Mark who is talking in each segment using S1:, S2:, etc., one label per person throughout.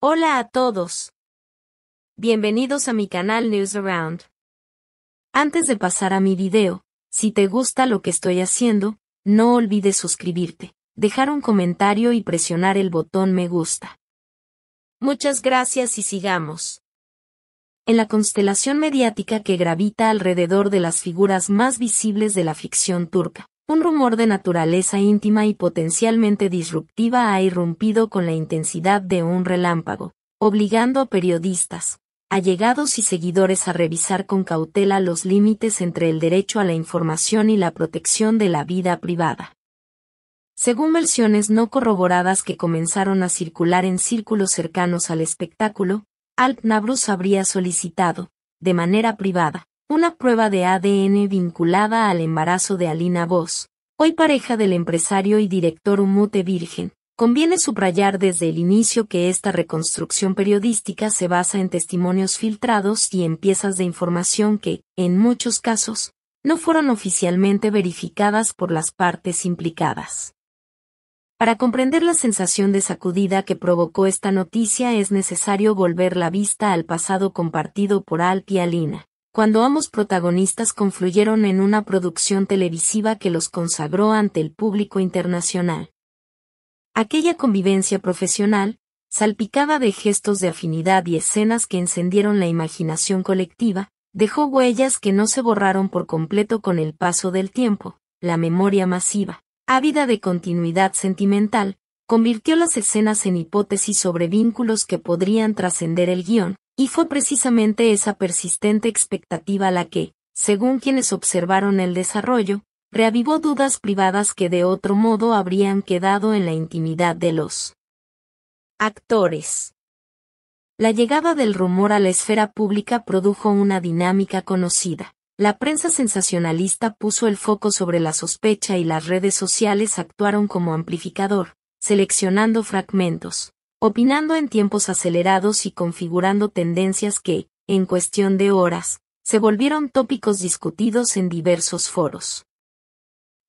S1: Hola a todos. Bienvenidos a mi canal News Around. Antes de pasar a mi video, si te gusta lo que estoy haciendo, no olvides suscribirte, dejar un comentario y presionar el botón me gusta. Muchas gracias y sigamos. En la constelación mediática que gravita alrededor de las figuras más visibles de la ficción turca, un rumor de naturaleza íntima y potencialmente disruptiva ha irrumpido con la intensidad de un relámpago, obligando a periodistas, allegados y seguidores a revisar con cautela los límites entre el derecho a la información y la protección de la vida privada. Según versiones no corroboradas que comenzaron a circular en círculos cercanos al espectáculo, Alp Navruz habría solicitado, de manera privada, una prueba de ADN vinculada al embarazo de Alina Boz, hoy pareja del empresario y director Umut Evirgen. Conviene subrayar desde el inicio que esta reconstrucción periodística se basa en testimonios filtrados y en piezas de información que, en muchos casos, no fueron oficialmente verificadas por las partes implicadas. Para comprender la sensación de sacudida que provocó esta noticia es necesario volver la vista al pasado compartido por Alp y Alina, cuando ambos protagonistas confluyeron en una producción televisiva que los consagró ante el público internacional. Aquella convivencia profesional, salpicada de gestos de afinidad y escenas que encendieron la imaginación colectiva, dejó huellas que no se borraron por completo con el paso del tiempo. La memoria masiva, ávida de continuidad sentimental, convirtió las escenas en hipótesis sobre vínculos que podrían trascender el guión, y fue precisamente esa persistente expectativa la que, según quienes observaron el desarrollo, reavivó dudas privadas que de otro modo habrían quedado en la intimidad de los actores. La llegada del rumor a la esfera pública produjo una dinámica conocida. La prensa sensacionalista puso el foco sobre la sospecha y las redes sociales actuaron como amplificador, seleccionando fragmentos, opinando en tiempos acelerados y configurando tendencias que, en cuestión de horas, se volvieron tópicos discutidos en diversos foros.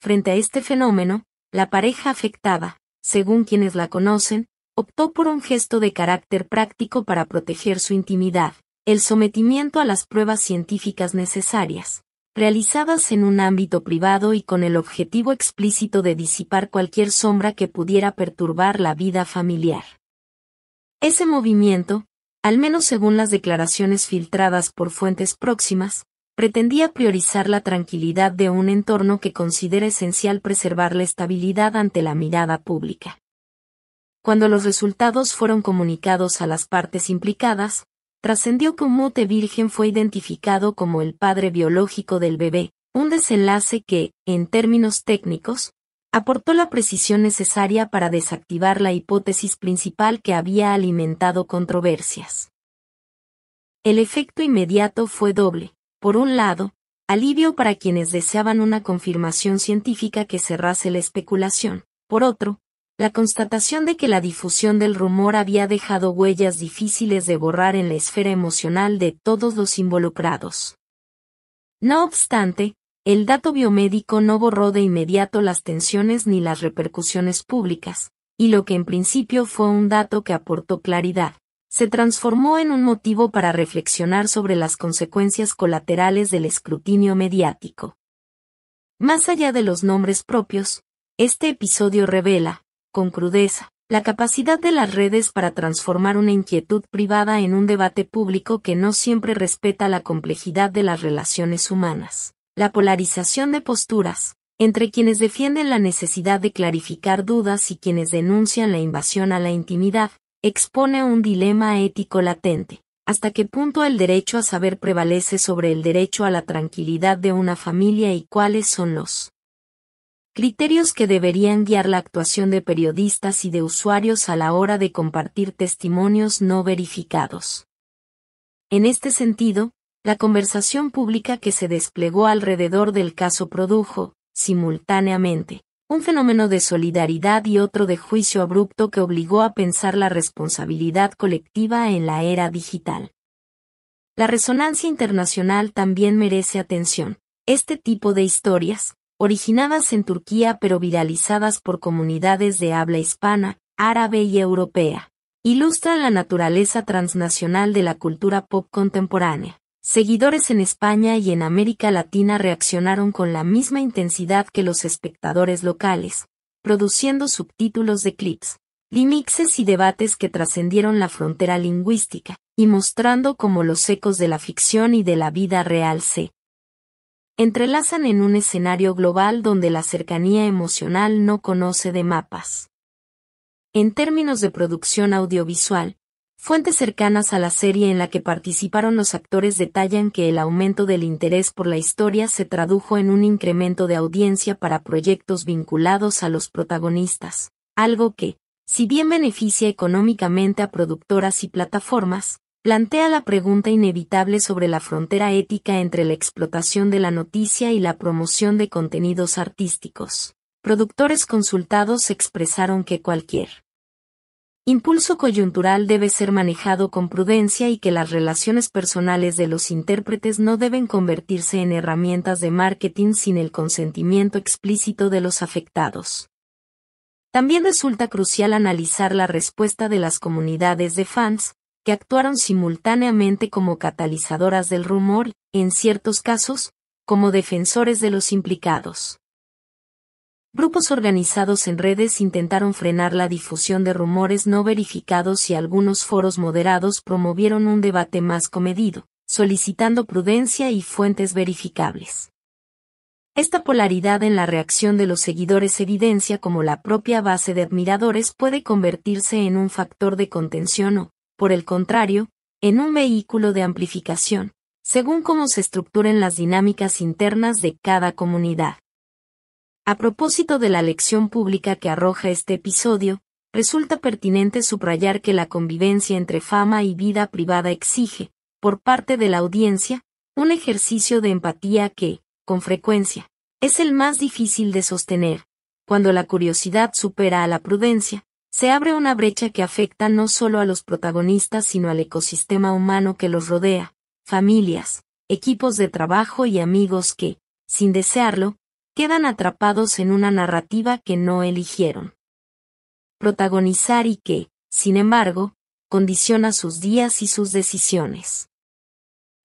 S1: Frente a este fenómeno, la pareja afectada, según quienes la conocen, optó por un gesto de carácter práctico para proteger su intimidad, el sometimiento a las pruebas científicas necesarias, realizadas en un ámbito privado y con el objetivo explícito de disipar cualquier sombra que pudiera perturbar la vida familiar. Ese movimiento, al menos según las declaraciones filtradas por fuentes próximas, pretendía priorizar la tranquilidad de un entorno que considera esencial preservar la estabilidad ante la mirada pública. Cuando los resultados fueron comunicados a las partes implicadas, trascendió que Umut Evirgen fue identificado como el padre biológico del bebé, un desenlace que, en términos técnicos, aportó la precisión necesaria para desactivar la hipótesis principal que había alimentado controversias. El efecto inmediato fue doble. Por un lado, alivio para quienes deseaban una confirmación científica que cerrase la especulación. Por otro, la constatación de que la difusión del rumor había dejado huellas difíciles de borrar en la esfera emocional de todos los involucrados. No obstante, el dato biomédico no borró de inmediato las tensiones ni las repercusiones públicas, y lo que en principio fue un dato que aportó claridad, se transformó en un motivo para reflexionar sobre las consecuencias colaterales del escrutinio mediático. Más allá de los nombres propios, este episodio revela, con crudeza, la capacidad de las redes para transformar una inquietud privada en un debate público que no siempre respeta la complejidad de las relaciones humanas. La polarización de posturas, entre quienes defienden la necesidad de clarificar dudas y quienes denuncian la invasión a la intimidad, expone un dilema ético latente. ¿Hasta qué punto el derecho a saber prevalece sobre el derecho a la tranquilidad de una familia y cuáles son los criterios que deberían guiar la actuación de periodistas y de usuarios a la hora de compartir testimonios no verificados? En este sentido, la conversación pública que se desplegó alrededor del caso produjo, simultáneamente, un fenómeno de solidaridad y otro de juicio abrupto que obligó a pensar la responsabilidad colectiva en la era digital. La resonancia internacional también merece atención. Este tipo de historias, originadas en Turquía pero viralizadas por comunidades de habla hispana, árabe y europea, ilustran la naturaleza transnacional de la cultura pop contemporánea. Seguidores en España y en América Latina reaccionaron con la misma intensidad que los espectadores locales, produciendo subtítulos de clips, remixes y debates que trascendieron la frontera lingüística, y mostrando cómo los ecos de la ficción y de la vida real se entrelazan en un escenario global donde la cercanía emocional no conoce de mapas. En términos de producción audiovisual, fuentes cercanas a la serie en la que participaron los actores detallan que el aumento del interés por la historia se tradujo en un incremento de audiencia para proyectos vinculados a los protagonistas, algo que, si bien beneficia económicamente a productoras y plataformas, plantea la pregunta inevitable sobre la frontera ética entre la explotación de la noticia y la promoción de contenidos artísticos. Productores consultados expresaron que cualquier impulso coyuntural debe ser manejado con prudencia y que las relaciones personales de los intérpretes no deben convertirse en herramientas de marketing sin el consentimiento explícito de los afectados. También resulta crucial analizar la respuesta de las comunidades de fans, que actuaron simultáneamente como catalizadoras del rumor, en ciertos casos, como defensores de los implicados. Grupos organizados en redes intentaron frenar la difusión de rumores no verificados y algunos foros moderados promovieron un debate más comedido, solicitando prudencia y fuentes verificables. Esta polaridad en la reacción de los seguidores evidencia cómo la propia base de admiradores puede convertirse en un factor de contención o, por el contrario, en un vehículo de amplificación, según cómo se estructuren las dinámicas internas de cada comunidad. A propósito de la lección pública que arroja este episodio, resulta pertinente subrayar que la convivencia entre fama y vida privada exige, por parte de la audiencia, un ejercicio de empatía que, con frecuencia, es el más difícil de sostener. Cuando la curiosidad supera a la prudencia, se abre una brecha que afecta no solo a los protagonistas sino al ecosistema humano que los rodea, familias, equipos de trabajo y amigos que, sin desearlo, quedan atrapados en una narrativa que no eligieron protagonizar y que, sin embargo, condiciona sus días y sus decisiones.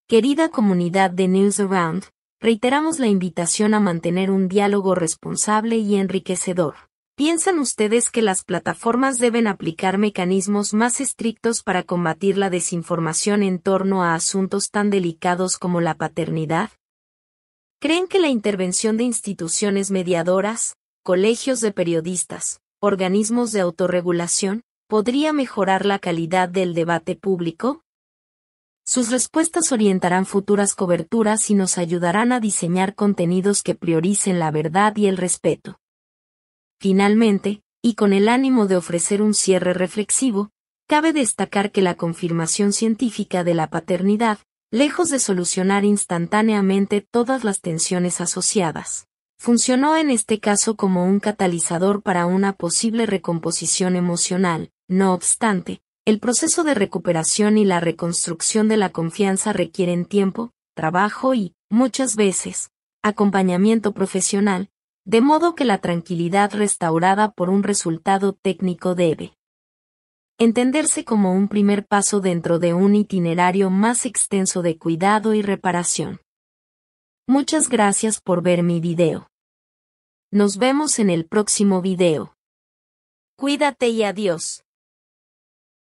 S1: Querida comunidad de Newsaround, reiteramos la invitación a mantener un diálogo responsable y enriquecedor. ¿Piensan ustedes que las plataformas deben aplicar mecanismos más estrictos para combatir la desinformación en torno a asuntos tan delicados como la paternidad? ¿Creen que la intervención de instituciones mediadoras, colegios de periodistas, organismos de autorregulación, podría mejorar la calidad del debate público? Sus respuestas orientarán futuras coberturas y nos ayudarán a diseñar contenidos que prioricen la verdad y el respeto. Finalmente, y con el ánimo de ofrecer un cierre reflexivo, cabe destacar que la confirmación científica de la paternidad, lejos de solucionar instantáneamente todas las tensiones asociadas, funcionó en este caso como un catalizador para una posible recomposición emocional. No obstante, el proceso de recuperación y la reconstrucción de la confianza requieren tiempo, trabajo y, muchas veces, acompañamiento profesional, de modo que la tranquilidad restaurada por un resultado técnico debe entenderse como un primer paso dentro de un itinerario más extenso de cuidado y reparación. Muchas gracias por ver mi video. Nos vemos en el próximo video. Cuídate y adiós.